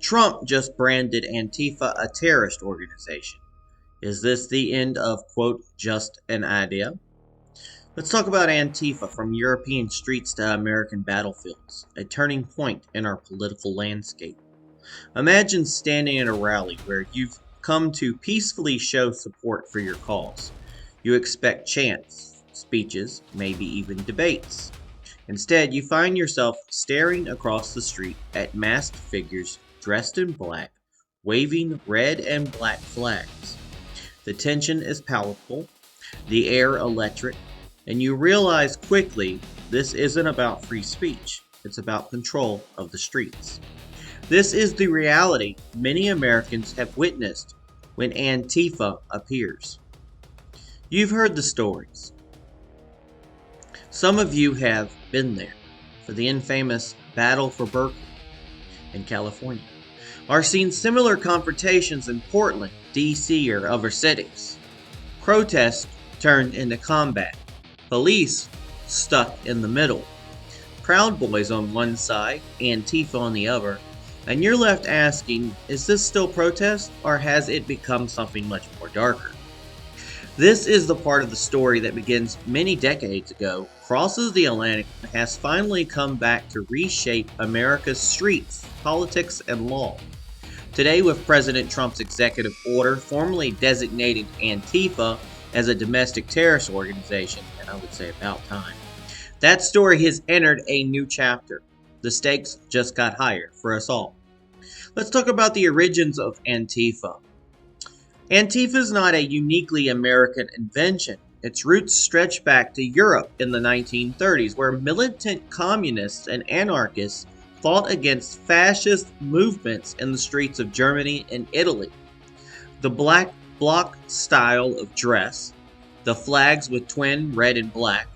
Trump just branded Antifa a terrorist organization. Is this the end of, quote, just an idea? Let's talk about Antifa, from European streets to American battlefields, a turning point in our political landscape. Imagine standing at a rally where you've come to peacefully show support for your cause. You expect chants, speeches, maybe even debates. Instead, you find yourself staring across the street at masked figures dressed in black, waving red and black flags. The tension is palpable, the air electric, and you realize quickly this isn't about free speech, it's about control of the streets. This is the reality many Americans have witnessed when Antifa appears. You've heard the stories. Some of you have been there for the infamous Battle for Boykin in California, or seen similar confrontations in Portland, D.C., or other cities. Protests turned into combat. Police stuck in the middle. Proud Boys on one side, Antifa on the other, and you're left asking, is this still protest, or has it become something much more darker? This is the part of the story that begins many decades ago, crosses the Atlantic, and has finally come back to reshape America's streets, politics, and law. Today, with President Trump's executive order formally designating Antifa as a domestic terrorist organization, and I would say about time, that story has entered a new chapter. The stakes just got higher for us all. Let's talk about the origins of Antifa. Antifa is not a uniquely American invention. Its roots stretch back to Europe in the 1930s, where militant communists and anarchists fought against fascist movements in the streets of Germany and Italy. The black bloc style of dress, the flags with twin red and black,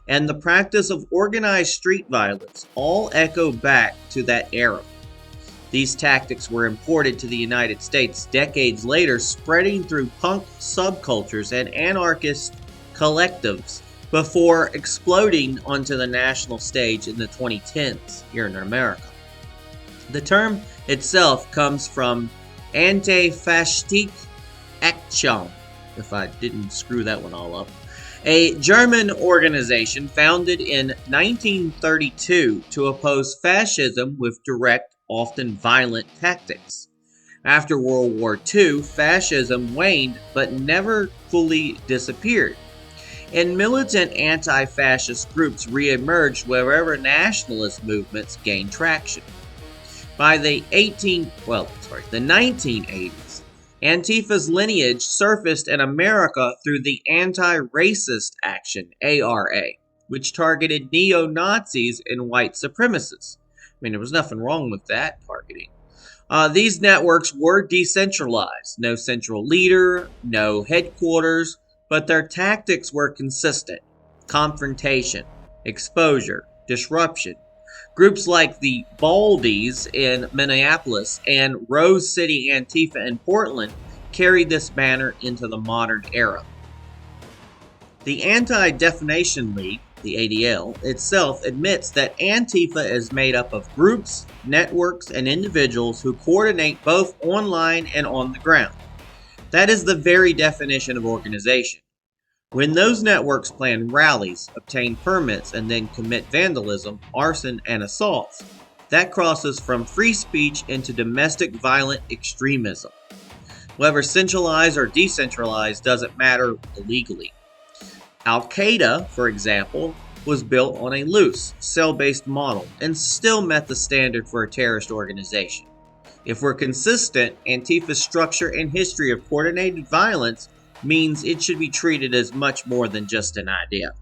and the practice of organized street violence all echo back to that era. These tactics were imported to the United States decades later, spreading through punk subcultures and anarchist collectives before exploding onto the national stage in the 2010s here in America. The term itself comes from Antifaschistische Aktion, if I didn't screw that one all up, a German organization founded in 1932 to oppose fascism with direct, often violent tactics. After World War II, fascism waned but never fully disappeared, and militant anti-fascist groups re-emerged wherever nationalist movements gained traction. By the 1980s, Antifa's lineage surfaced in America through the Anti-Racist Action, ARA, which targeted neo-Nazis and white supremacists. I mean, there was nothing wrong with that targeting. These networks were decentralized. No central leader, no headquarters, but their tactics were consistent. Confrontation, exposure, disruption. Groups like the Baldies in Minneapolis and Rose City Antifa in Portland carried this banner into the modern era. The Anti-Defamation League, the ADL, itself admits that Antifa is made up of groups, networks, and individuals who coordinate both online and on the ground. That is the very definition of organization. When those networks plan rallies, obtain permits, and then commit vandalism, arson, and assaults, that crosses from free speech into domestic violent extremism. Whether centralized or decentralized doesn't matter legally. Al-Qaeda, for example, was built on a loose, cell-based model and still met the standard for a terrorist organization. If we're consistent, Antifa's structure and history of coordinated violence means it should be treated as much more than just an idea.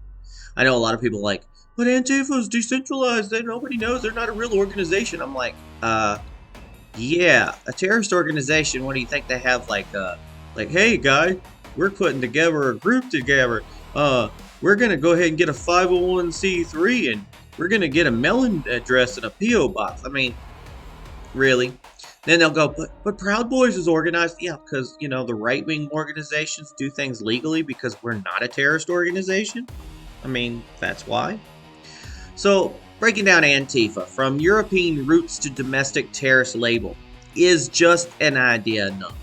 I know a lot of people are like, but Antifa is decentralized, and nobody knows, they're not a real organization. I'm like, yeah, a terrorist organization, what do you think they have, like, hey guy, we're putting together a group together, we're gonna go ahead and get a 501c3, and we're gonna get a mailing address and a P.O. box. I mean, really? Then they'll go, but Proud Boys is organized. Yeah, because, the right-wing organizations do things legally because we're not a terrorist organization. I mean, that's why. So, breaking down Antifa, from European roots to domestic terrorist label. is just an idea enough?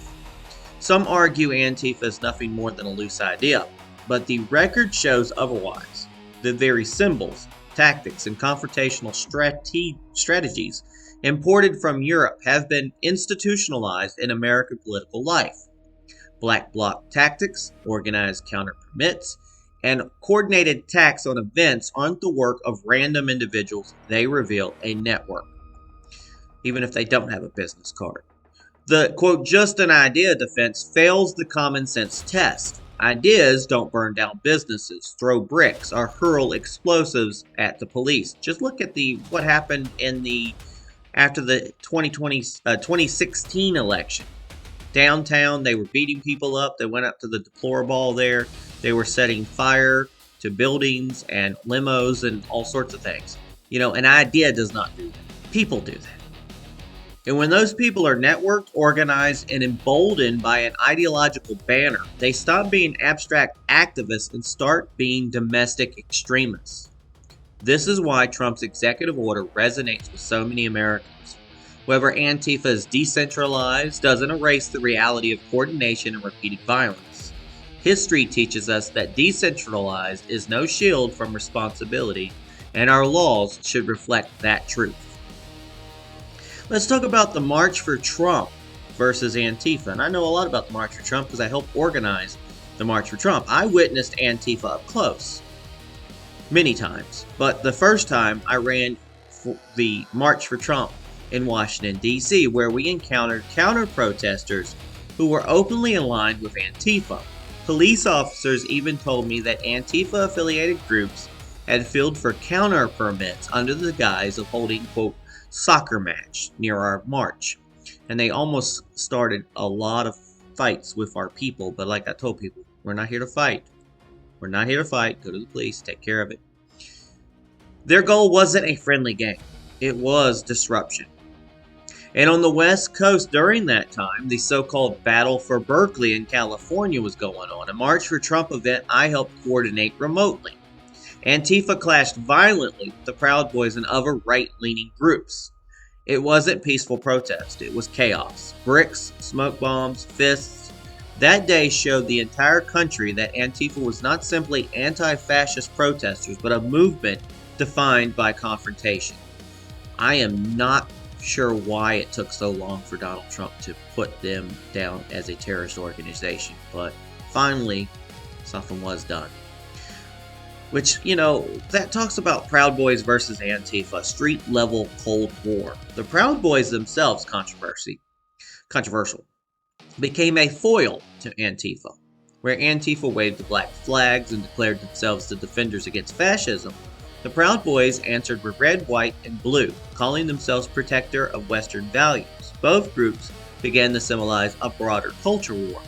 Some argue Antifa is nothing more than a loose idea, but the record shows otherwise. The very symbols, tactics, and confrontational strategies imported from Europe have been institutionalized in American political life. Black bloc tactics, organized counter permits, and coordinated attacks on events aren't the work of random individuals. They reveal a network, even if they don't have a business card. The, quote, just an idea defense fails the common sense test. Ideas don't burn down businesses, throw bricks, or hurl explosives at the police. Just look at what happened after the 2016 election. Downtown, they were beating people up. They went up to the deplorable there. They were setting fire to buildings and limos and all sorts of things. An idea does not do that. People do that. And when those people are networked, organized, and emboldened by an ideological banner, they stop being abstract activists and start being domestic extremists. This is why Trump's executive order resonates with so many Americans. Whether Antifa is decentralized doesn't erase the reality of coordination and repeated violence. History teaches us that decentralized is no shield from responsibility, and our laws should reflect that truth. Let's talk about the March for Trump versus Antifa. And I know a lot about the March for Trump because I helped organize the March for Trump. I witnessed Antifa up close many times, but the first time I ran for the March for Trump in Washington, D.C., where we encountered counter-protesters who were openly aligned with Antifa. Police officers even told me that Antifa-affiliated groups had filled for counter permits under the guise of holding, quote, soccer match near our march. And they almost started a lot of fights with our people, but like I told people, we're not here to fight. We're not here to fight. Go to the police, take care of it. Their goal wasn't a friendly game. It was disruption. And on the West Coast during that time, the so-called Battle for Berkeley in California was going on, a March for Trump event I helped coordinate remotely. Antifa clashed violently with the Proud Boys and other right-leaning groups. It wasn't peaceful protest. It was chaos. Bricks, smoke bombs, fists. That day showed the entire country that Antifa was not simply anti-fascist protesters, but a movement defined by confrontation. I am not sure why it took so long for Donald Trump to put them down as a terrorist organization, but finally, something was done. Which, that talks about Proud Boys versus Antifa, street-level Cold War. The Proud Boys themselves, controversial, became a foil to Antifa, where Antifa waved the black flags and declared themselves the defenders against fascism. The Proud Boys answered with red, white, and blue, calling themselves protector of Western values. Both groups began to symbolize a broader culture war.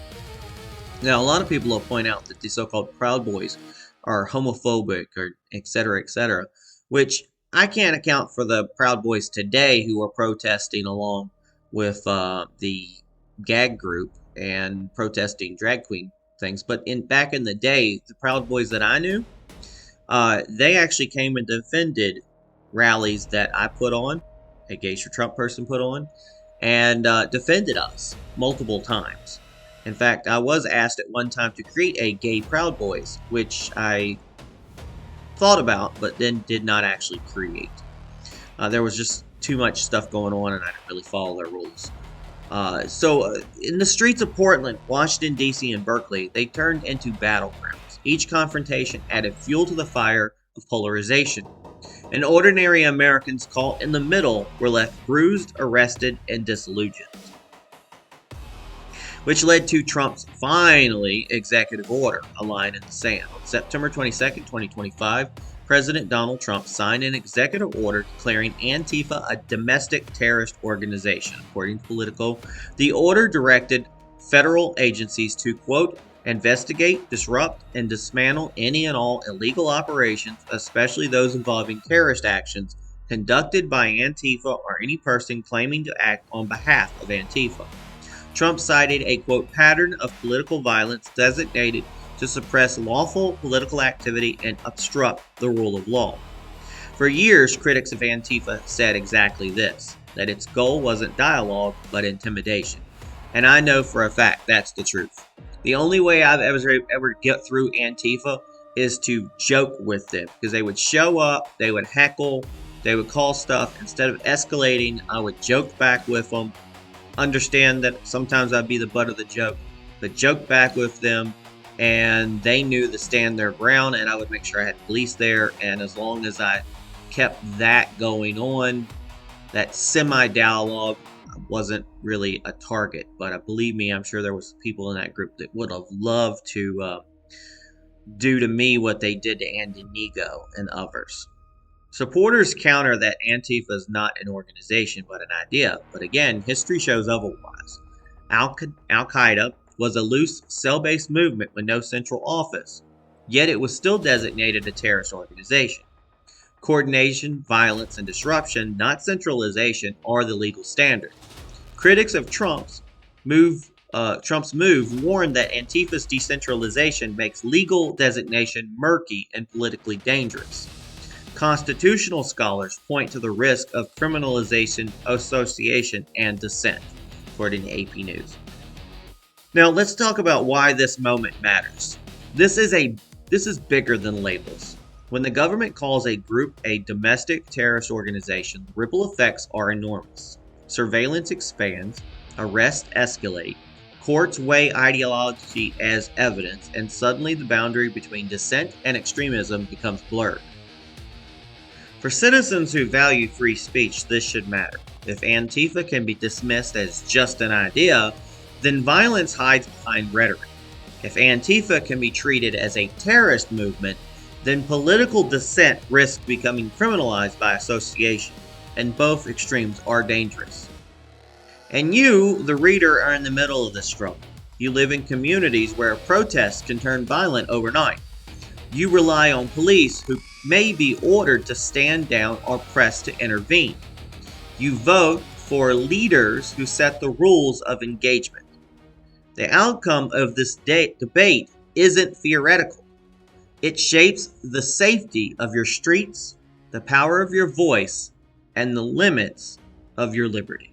Now, a lot of people will point out that the so-called Proud Boys are homophobic or etc., which I can't account for the Proud Boys today who are protesting along with the gag group and protesting drag queen things. But back in the day, the Proud Boys that I knew, they actually came and defended rallies that I put on, a Gays for Trump person put on, and defended us multiple times. In fact, I was asked at one time to create a gay Proud Boys, which I thought about, but then did not actually create. There was just too much stuff going on, and I didn't really follow their rules. So in the streets of Portland, Washington, D.C., and Berkeley, they turned into battlegrounds. Each confrontation added fuel to the fire of polarization. And ordinary Americans caught in the middle were left bruised, arrested, and disillusioned. Which led to Trump's finally executive order, a line in the sand. On September 22nd, 2025, President Donald Trump signed an executive order declaring Antifa a domestic terrorist organization. According to Politico, the order directed federal agencies to, quote, investigate, disrupt, and dismantle any and all illegal operations, especially those involving terrorist actions conducted by Antifa or any person claiming to act on behalf of Antifa. Trump cited a, quote, pattern of political violence designated to suppress lawful political activity and obstruct the rule of law. For years, critics of Antifa said exactly this. that its goal wasn't dialogue, but intimidation. And I know for a fact that's the truth. The only way I've ever get through Antifa is to joke with them, because they would show up, they would heckle, they would call stuff. Instead of escalating, I would joke back with them. Understand that sometimes I'd be the butt of the joke, but joke back with them, and they knew to stand their ground, and I would make sure I had police there. And as long as I kept that going on, that semi-dialogue, wasn't really a target. But believe me, I'm sure there was people in that group that would have loved to do to me what they did to Andy Nigo and others. Supporters counter that Antifa is not an organization but an idea, but again, history shows otherwise. Al-Qaeda was a loose, cell-based movement with no central office, yet it was still designated a terrorist organization. Coordination, violence, and disruption, not centralization, are the legal standard. Critics of Trump's move warned that Antifa's decentralization makes legal designation murky and politically dangerous. Constitutional scholars point to the risk of criminalization, association, and dissent, according to AP News. Now, let's talk about why this moment matters. This is bigger than labels. When the government calls a group a domestic terrorist organization, the ripple effects are enormous. Surveillance expands, arrests escalate, courts weigh ideology as evidence, and suddenly the boundary between dissent and extremism becomes blurred. For citizens who value free speech, this should matter. If Antifa can be dismissed as just an idea, then violence hides behind rhetoric. If Antifa can be treated as a terrorist movement, then political dissent risks becoming criminalized by association, and both extremes are dangerous. And you, the reader, are in the middle of this struggle. You live in communities where protests can turn violent overnight. You rely on police who may be ordered to stand down or pressed to intervene. You vote for leaders who set the rules of engagement. The outcome of this debate isn't theoretical. It shapes the safety of your streets, the power of your voice, and the limits of your liberty.